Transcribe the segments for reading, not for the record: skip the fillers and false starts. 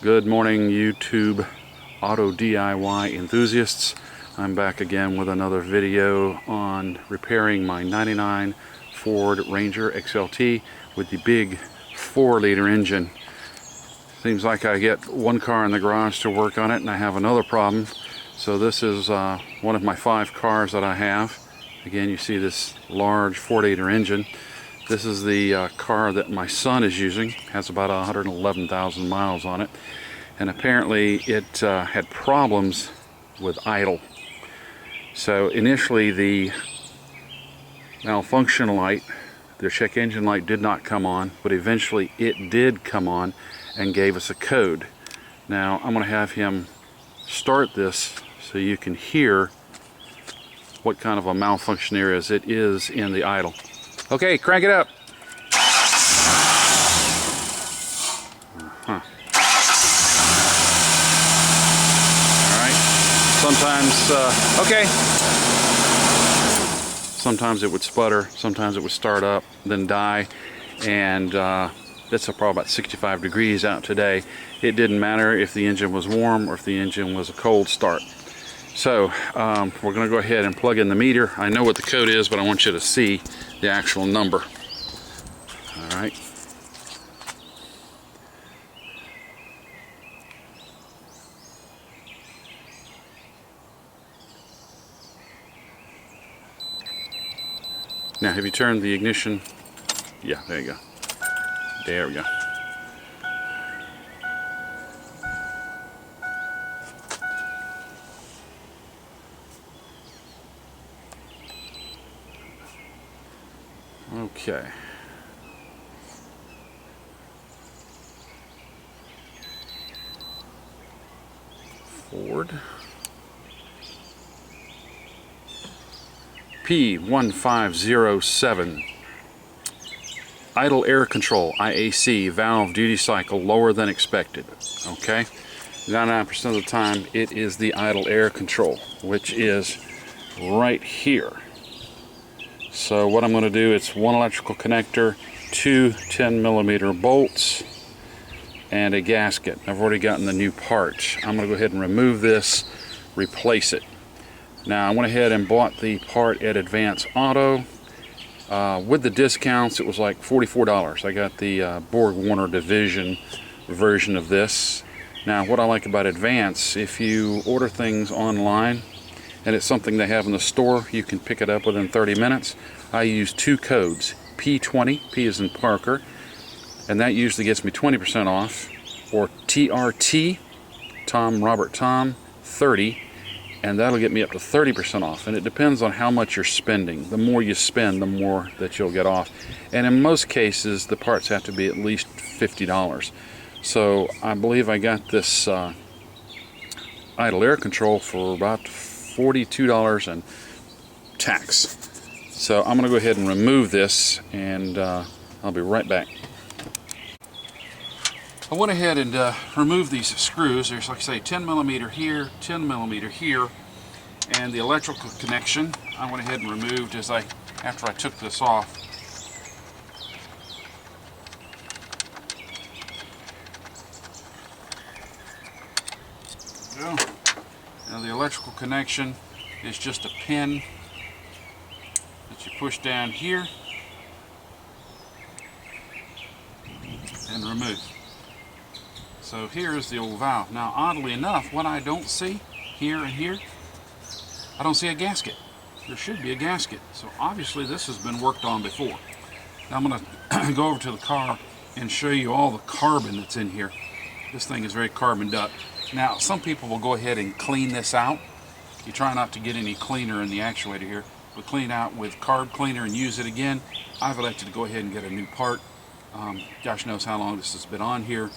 Good morning, YouTube auto DIY enthusiasts. I'm back again with another video on repairing my 99 Ford Ranger XLT with the big 4-liter engine. Seems like I get one car in the garage to work on it and I have another problem. So this is one of my 5 cars that I have. Again, you see this large 4-liter engine. This is the car that my son is using. It has about 111,000 miles on it. And apparently it had problems with idle. So initially the malfunction light, the check engine light, did not come on, but eventually it did come on and gave us a code. Now I'm going to have him start this so you can hear what kind of a malfunction there is. It is in the idle. Okay, crank it up. Alright, sometimes it would sputter, sometimes it would start up, then die, and it's probably about 65 degrees out today. It didn't matter if the engine was warm or if the engine was a cold start. So we're going to go ahead and plug in the meter. I know what the code is, but I want you to see the actual number. All right. Now, have you turned the ignition? Yeah, there you go. There we go. Okay. Ford P1507. Idle air control, IAC, valve duty cycle lower than expected. Okay, 99% of the time it is the idle air control, which is right here. So what I'm going to do, it's one electrical connector, 2 10mm bolts, and a gasket. I've already gotten the new part. I'm going to go ahead and remove this, replace it. Now I went ahead and bought the part at Advance Auto. With the discounts, it was like $44. I got the BorgWarner Division version of this. Now what I like about Advance, if you order things online and it's something they have in the store, you can pick it up within 30 minutes. I use 2 codes, P20, P as in Parker, and that usually gets me 20% off, or TRT, Tom Robert Tom, 30, and that'll get me up to 30% off. And it depends on how much you're spending. The more you spend, the more that you'll get off. And in most cases, the parts have to be at least $50. So I believe I got this idle air control for about $42 and tax. So I'm going to go ahead and remove this, and I'll be right back. I went ahead and removed these screws. There's, like I say, 10mm here, 10mm here, and the electrical connection I went ahead and removed after I took this off. There we go. Now the electrical connection is just a pin that you push down here and remove. So here is the old valve. Now oddly enough, what I don't see here and here, I don't see a gasket. There should be a gasket. So obviously this has been worked on before. Now I'm going to go over to the car and show you all the carbon that's in here. This thing is very carboned up. Now some people will go ahead and clean this out. You try not to get any cleaner in the actuator here, but clean out with carb cleaner and use it again. I've elected to go ahead and get a new part. Gosh knows how long this has been on here,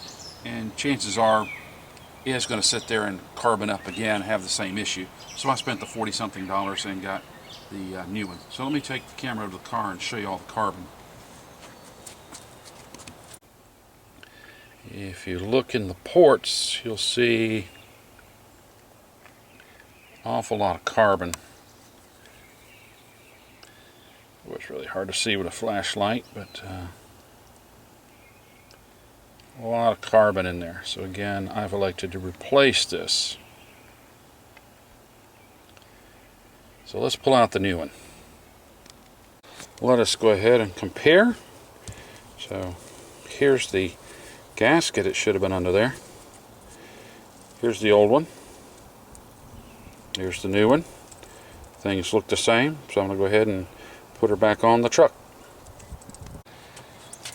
and chances are it's going to sit there and carbon up again and have the same issue. So I spent the $40-something and got the new one. So let me take the camera over to the car and show you all the carbon. If you look in the ports, you'll see an awful lot of carbon. It was really hard to see with a flashlight, but a lot of carbon in there. So again, I've elected to replace this. So let's pull out the new one. Let us go ahead and compare. So here's the gasket. It should have been under there. Here's the old one. Here's the new one. Things look the same, so I'm going to go ahead and put her back on the truck.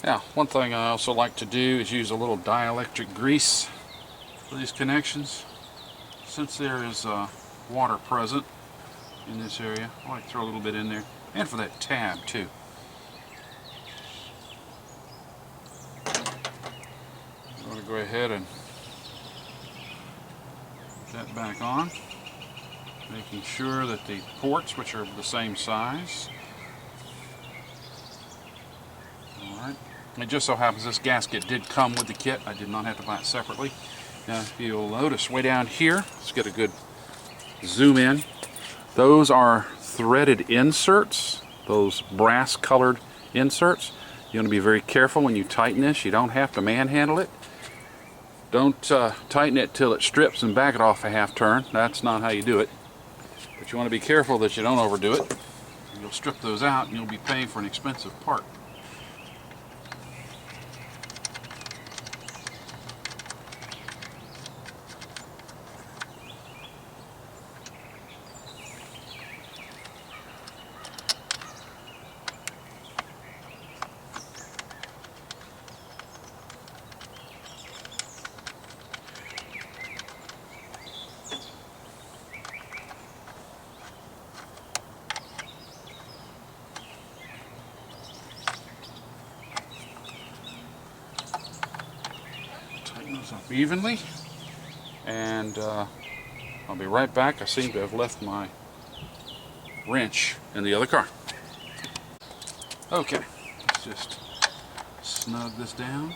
Now, one thing I also like to do is use a little dielectric grease for these connections. Since there is water present in this area, I like to throw a little bit in there, and for that tab too. I'm going to go ahead and put that back on, making sure that the ports, which are the same size. Alright. It just so happens this gasket did come with the kit. I did not have to buy it separately. Now, if you'll notice way down here, let's get a good zoom in. Those are threaded inserts, those brass colored inserts. You want to be very careful when you tighten this. You don't have to manhandle it. Don't tighten it till it strips and back it off a half turn. That's not how you do it. But you want to be careful that you don't overdo it. You'll strip those out and you'll be paying for an expensive part. Up evenly, and I'll be right back. I seem to have left my wrench in the other car. Okay, let's just snug this down.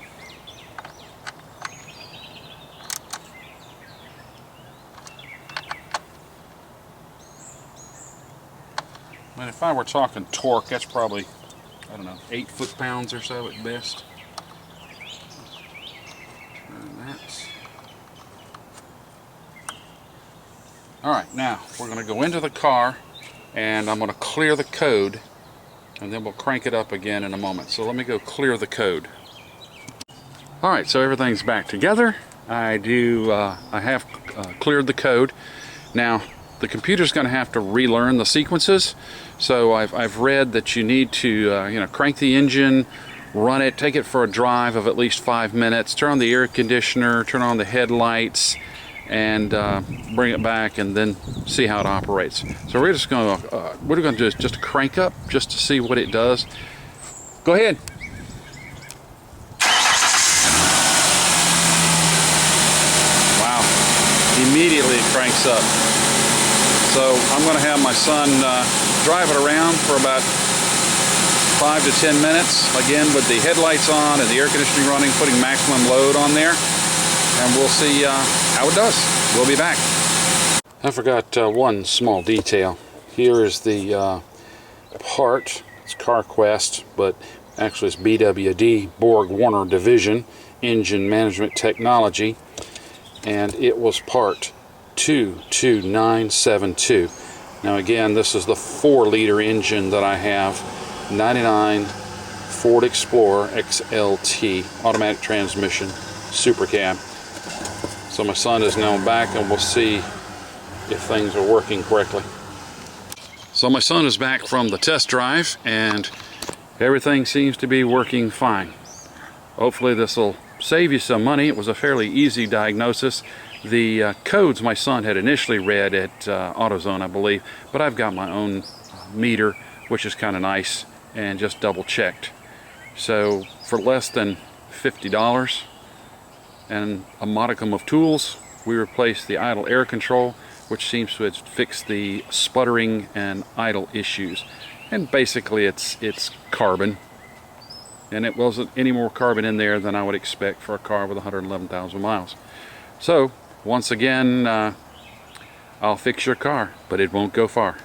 And if I were talking torque, that's probably, I don't know, 8 foot-pounds or so at best. Alright, now we're going to go into the car and I'm going to clear the code and then we'll crank it up again in a moment. So let me go clear the code. Alright, so everything's back together. I have cleared the code. Now the computer's going to have to relearn the sequences. So I've read that you need to crank the engine, run it, take it for a drive of at least 5 minutes, turn on the air conditioner, turn on the headlights, and bring it back and then see how it operates. So we're just going to, what we're going to do is just crank up just to see what it does. Go ahead. Wow, immediately it cranks up. So I'm going to have my son drive it around for about 5 to 10 minutes, again with the headlights on and the air conditioning running, putting maximum load on there. And we'll see how it does. We'll be back. I forgot one small detail. Here is the part. It's CarQuest, but actually it's BWD, Borg Warner Division, Engine Management Technology, and it was part 22972. Now again, this is the 4-liter engine that I have, 99 Ford Explorer XLT, automatic transmission, Super Cab. So my son is now back and we'll see if things are working correctly. So my son is back from the test drive and everything seems to be working fine. Hopefully this will save you some money. It was a fairly easy diagnosis. The codes my son had initially read at AutoZone, I believe, but I've got my own meter, which is kind of nice, and just double checked. So for less than $50 and a modicum of tools, we replaced the idle air control, which seems to have fixed the sputtering and idle issues. And basically it's carbon, and it wasn't any more carbon in there than I would expect for a car with 111,000 miles. So once again, I'll fix your car, but it won't go far.